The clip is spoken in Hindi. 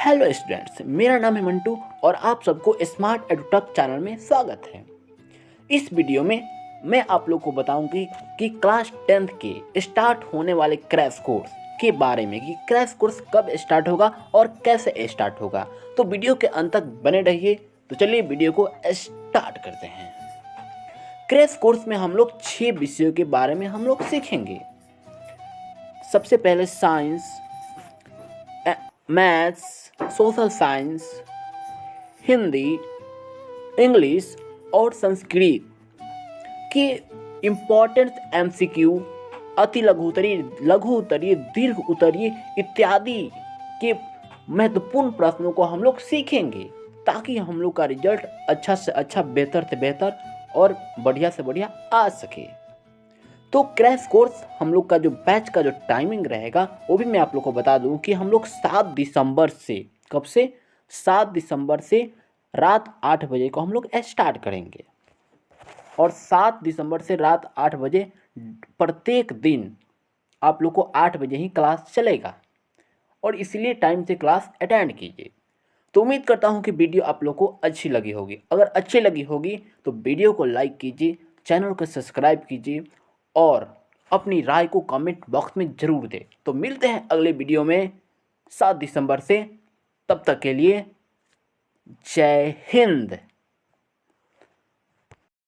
हेलो स्टूडेंट्स, मेरा नाम है मंटू और आप सबको स्मार्ट एडुटक चैनल में स्वागत है। इस वीडियो में मैं आप लोग को बताऊंगी कि क्लास 10th के स्टार्ट होने वाले क्रैश कोर्स के बारे में कि क्रैश कोर्स कब स्टार्ट होगा और कैसे स्टार्ट होगा। तो वीडियो के अंत तक बने रहिए। तो चलिए वीडियो को स्टार्ट करते हैं। क्रैश कोर्स में हम लोग 6 विषयों के बारे में हम लोग सीखेंगे। सबसे पहले science, maths, social science, Hindi, English और संस्कृत के इम्पोर्टेंट एमसीक्यू, अति लघु उत्तरीय, लघु उत्तरीय, दीर्घ उत्तरीय इत्यादि के महत्वपूर्ण प्रश्नों को हम लोग सीखेंगे ताकि हम लोग का रिजल्ट अच्छा से अच्छा, बेहतर से बेहतर और बढ़िया से बढ़िया आ सके। तो क्रैश कोर्स हम लोग का जो बैच का जो टाइमिंग रहेगा वो भी मैं आप लोग को बता दूं कि हम लोग 7 दिसंबर से, कब से, 7 दिसंबर से रात 8 बजे को हम लोग स्टार्ट करेंगे और 7 दिसंबर से रात 8 बजे प्रत्येक दिन आप लोग को 8 बजे ही क्लास चलेगा और इसलिए टाइम से क्लास अटेंड कीजिए। तो उम्मीद करता हूं कि वीडियो आप लोग को अच्छी लगी होगी। अगर अच्छी लगी होगी तो वीडियो को लाइक कीजिए, चैनल को सब्सक्राइब कीजिए और अपनी राय को कमेंट बॉक्स में ज़रूर दें। तो मिलते हैं अगले वीडियो में 7 दिसंबर से। तब तक के लिए जय हिंद।